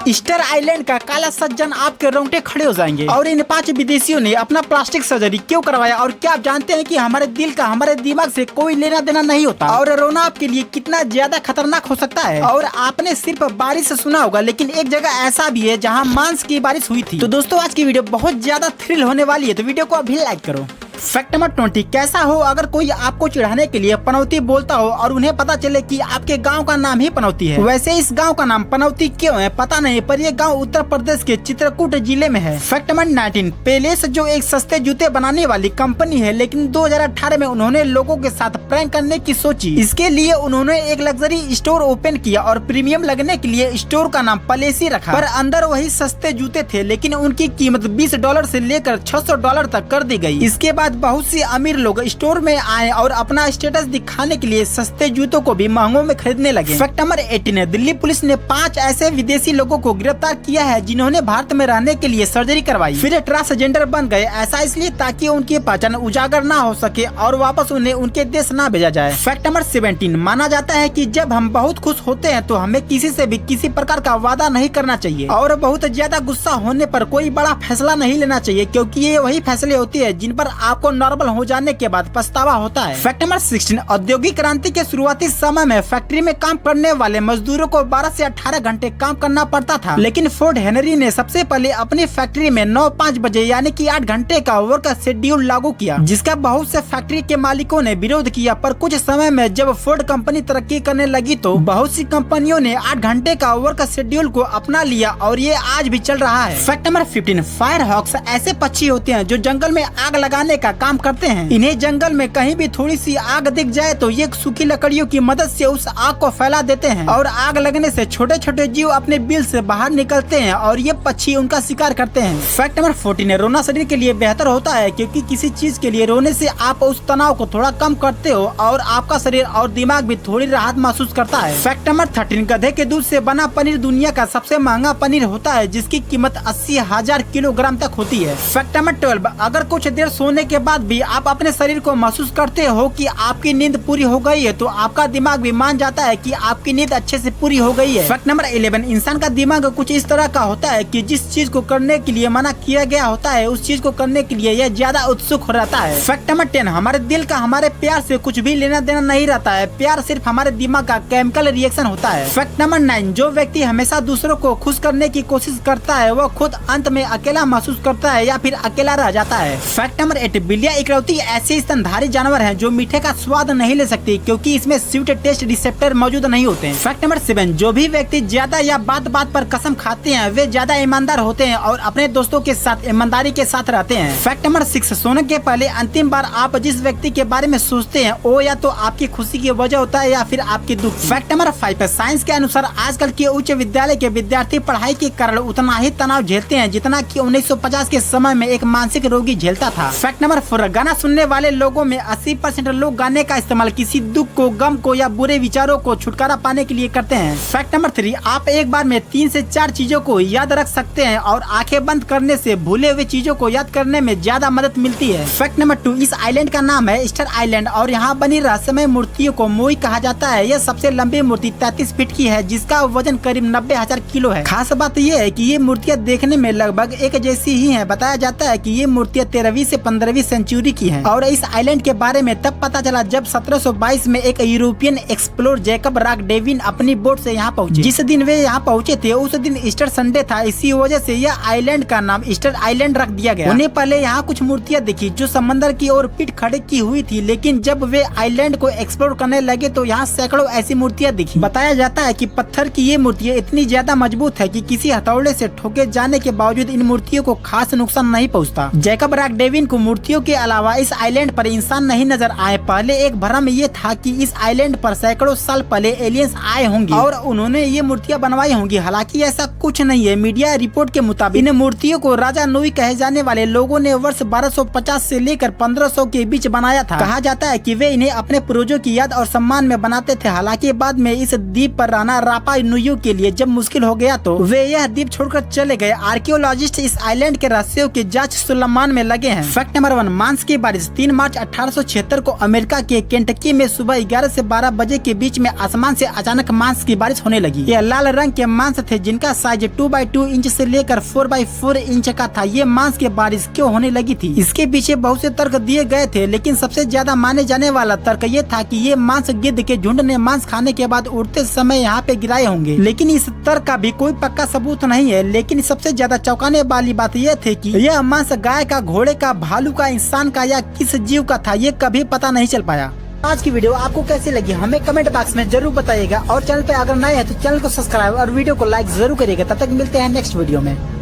Easter island का काला सज्जन आपके रोंगटे खड़े हो जाएंगे। और इन 5 विदेशियों ने अपना प्लास्टिक सर्जरी क्यों करवाया और क्या आप जानते हैं कि हमारे दिल का हमारे दिमाग से कोई लेना देना नहीं होता और रोना आपके लिए कितना ज्यादा खतरनाक हो सकता है। और आपने सिर्फ बारिश सुना होगा, लेकिन एक जगह ऐसा भी है जहाँ मांस की बारिश हुई थी। तो दोस्तों आज की वीडियो बहुत ज्यादा थ्रिल होने वाली है, तो वीडियो को अभी लाइक करो। फैक्ट नंबर 20, कैसा हो अगर कोई आपको चिढ़ाने के लिए पनौती बोलता हो और उन्हें पता चले कि आपके गांव का नाम ही पनौती है। वैसे इस गांव का नाम पनौती क्यों है पता नहीं, पर ये गांव उत्तर प्रदेश के चित्रकूट जिले में है। फैक्ट नंबर 19, पेलेस जो एक सस्ते जूते बनाने वाली कंपनी है, लेकिन 2018 में उन्होंने लोगों के साथ प्रैंक करने की सोची। इसके लिए उन्होंने एक लग्जरी स्टोर ओपन किया और प्रीमियम लगने के लिए स्टोर का नाम पलेसी रखा। पर अंदर वही सस्ते जूते थे, लेकिन उनकी कीमत $20 से लेकर $600 तक कर दी गई। इसके बाद बहुत सी अमीर लोग स्टोर में आए और अपना स्टेटस दिखाने के लिए सस्ते जूतों को भी महंगों में खरीदने लगे। फैक्ट नंबर 18, दिल्ली पुलिस ने 5 ऐसे विदेशी लोगों को गिरफ्तार किया है जिन्होंने भारत में रहने के लिए सर्जरी करवाई, फिर ट्रांसजेंडर बन गए। ऐसा इसलिए ताकि उनकी पहचान उजागर न हो सके और वापस उन्हें उनके देश न भेजा जाए। फैक्ट नंबर 17, माना जाता है कि जब हम बहुत खुश होते हैं तो हमें किसी से भी किसी प्रकार का वादा नहीं करना चाहिए और बहुत ज्यादा गुस्सा होने पर कोई बड़ा फैसला नहीं लेना चाहिए, क्योंकि ये वही फैसले होती है जिन पर आपको नॉर्मल हो जाने के बाद पछतावा होता है। फैक्ट नंबर 16, औद्योगिक क्रांति के शुरुआती समय में फैक्ट्री में काम करने वाले मजदूरों को 12 से 18 घंटे काम करना पड़ता था, लेकिन फोर्ड हेनरी ने सबसे पहले अपनी फैक्ट्री में 9-5 बजे यानी कि 8 घंटे का वर्क शेड्यूल लागू किया, जिसका बहुत से फैक्ट्री के मालिकों ने विरोध किया। पर कुछ समय में जब फोर्ड कंपनी तरक्की करने लगी तो बहुत सी कंपनियों ने 8 घंटे का वर्क शेड्यूल को अपना लिया और ये आज भी चल रहा है। फैक्ट नंबर 15, फायर हॉक्स ऐसे पक्षी होते हैं जो जंगल में आग लगाने का काम करते हैं। इन्हें जंगल में कहीं भी थोड़ी सी आग दिख जाए तो ये सूखी लकड़ियों की मदद से उस आग को फैला देते हैं और आग लगने से छोटे छोटे जीव अपने बिल से बाहर निकलते हैं और ये पक्षी उनका शिकार करते हैं। फैक्ट नंबर 14, रोना शरीर के लिए बेहतर होता है, क्योंकि किसी चीज के लिए रोने से आप उस तनाव को थोड़ा कम करते हो और आपका शरीर और दिमाग भी थोड़ी राहत महसूस करता है। फैक्ट नंबर 13, गधे के दूध से बना पनीर दुनिया का सबसे महंगा पनीर होता है, जिसकी कीमत 80,000 किलोग्राम तक होती है। फैक्ट नंबर 12, अगर कुछ देर सोने के बाद भी आप अपने शरीर को महसूस करते हो कि आपकी नींद पूरी हो गई है तो आपका दिमाग भी मान जाता है कि आपकी नींद अच्छे से पूरी हो गई है। फैक्ट नंबर 11, इंसान का दिमाग कुछ इस तरह का होता है कि जिस चीज को करने के लिए मना किया गया होता है उस चीज को करने के लिए यह ज्यादा उत्सुक हो रहता है। फैक्ट नंबर 10, हमारे दिल का हमारे प्यार से कुछ भी लेना देना नहीं रहता है, प्यार सिर्फ हमारे दिमाग का केमिकल रिएक्शन होता है। फैक्ट नंबर 9, जो व्यक्ति हमेशा दूसरों को खुश करने की कोशिश करता है वह खुद अंत में अकेला महसूस करता है या फिर अकेला रह जाता है। फैक्ट नंबर 8, बिल्लियां इकलौती ऐसी स्तनधारी जानवर हैं जो मीठे का स्वाद नहीं ले सकती, क्योंकि इसमें स्वीट टेस्ट रिसेप्टर मौजूद नहीं होते हैं। फैक्ट नंबर 7, जो भी व्यक्ति ज्यादा या बात बात पर कसम खाते हैं वे ज्यादा ईमानदार होते हैं और अपने दोस्तों के साथ ईमानदारी के साथ रहते हैं। फैक्ट नंबर 6, सोने के पहले अंतिम बार आप जिस व्यक्ति के बारे में सोचते हैं वो या तो आपकी खुशी की वजह होता है या फिर आपकी दुख। फैक्ट नंबर 5, साइंस के अनुसार आजकल के उच्च विद्यालय के विद्यार्थी पढ़ाई के कारण उतना ही तनाव झेलते हैं जितना कि 1950 के समय में एक मानसिक रोगी झेलता था। फैक्ट नंबर 4, गाना सुनने वाले लोगों में 80% लोग गाने का इस्तेमाल किसी दुख को, गम को या बुरे विचारों को छुटकारा पाने के लिए करते हैं। फैक्ट नंबर 3, आप एक बार में 3 से 4 चीजों को याद रख सकते हैं और आंखें बंद करने से भूले हुए चीजों को याद करने में ज्यादा मदद मिलती है। फैक्ट नंबर 2, इस आइलैंड का नाम है ईस्टर आइलैंड और यहाँ बनी रहस्यमय मूर्तियों को मोई कहा जाता है। यह सबसे लंबी मूर्ति 33 फीट की है, जिसका वजन करीब 90,000 किलो है। खास बात यह है कि ये मूर्तियाँ देखने में लगभग एक जैसी ही है। बताया जाता है कि ये मूर्तियाँ 13वीं से 15वीं सेंचुरी की है और इस आइलैंड के बारे में तब पता चला जब 1722 में एक European explorer Jacob Roggeveen अपनी बोट से यहाँ पहुँचे। जिस दिन वे यहाँ पहुँचे थे उस दिन ईस्टर संडे था, इसी वजह से यह आइलैंड का नाम ईस्टर आइलैंड रख दिया गया। उन्हें पहले यहाँ कुछ मूर्तियाँ दिखी जो समंदर की ओर पीठ खड़े की हुई थी, लेकिन जब वे आइलैंड को एक्सप्लोर करने लगे तो यहाँ सैकड़ों ऐसी मूर्तियाँ दिखी। बताया जाता है कि पत्थर की ये मूर्तियाँ इतनी ज्यादा मजबूत है कि किसी हथौड़े से ठोके जाने के बावजूद इन मूर्तियों को खास नुकसान नहीं पहुँचता। जैकब रॉक डेविन को मूर्तियों के अलावा इस आइलैंड पर इंसान नहीं नजर आए। पहले एक भ्रम ये था कि इस आइलैंड पर सैकड़ों साल पहले एलियंस आए होंगे और उन्होंने ये मूर्तियां बनवाई होंगी। हालांकि ऐसा कुछ नहीं है। मीडिया रिपोर्ट के मुताबिक इन मूर्तियों को राजा नूई कहे जाने वाले लोगों ने वर्ष 1250 से लेकर 1500 के बीच बनाया था। कहा जाता है कि वे इन्हें अपने पूर्वजों की याद और सम्मान में बनाते थे। हालांकि बाद में इस द्वीप पर रहना रापा नुयू के लिए जब मुश्किल हो गया तो वे यह द्वीप छोड़कर चले गए। आर्कियोलॉजिस्ट इस आइलैंड के रहस्यों की जाँच सुलेमान में लगे हैं। फैक्ट नंबर 7 मांस की बारिश 3 मार्च 1876 को अमेरिका के केंटकी में सुबह 11 से 12 बजे के बीच में आसमान से अचानक मांस की बारिश होने लगी। ये लाल रंग के मांस थे जिनका साइज 2x2 इंच से लेकर 4x4 इंच का था। ये मांस की बारिश क्यों होने लगी थी, इसके पीछे बहुत से तर्क दिए गए थे, लेकिन सबसे ज्यादा माने जाने वाला तर्क ये था कि ये मांस गिद्ध के झुंड ने मांस खाने के बाद उड़ते समय यहाँ पे गिराए होंगे। लेकिन इस तर्क का भी कोई पक्का सबूत नहीं है। लेकिन सबसे ज्यादा चौंकाने वाली बात यह थी कि यह मांस गाय का, घोड़े का, भालू का, इंसान का या किस जीव का था, ये कभी पता नहीं चल पाया। आज की वीडियो आपको कैसी लगी हमें कमेंट बॉक्स में जरूर बताइएगा और चैनल पे अगर नए हैं तो चैनल को सब्सक्राइब और वीडियो को लाइक जरूर करिएगा। तब तक मिलते हैं नेक्स्ट वीडियो में।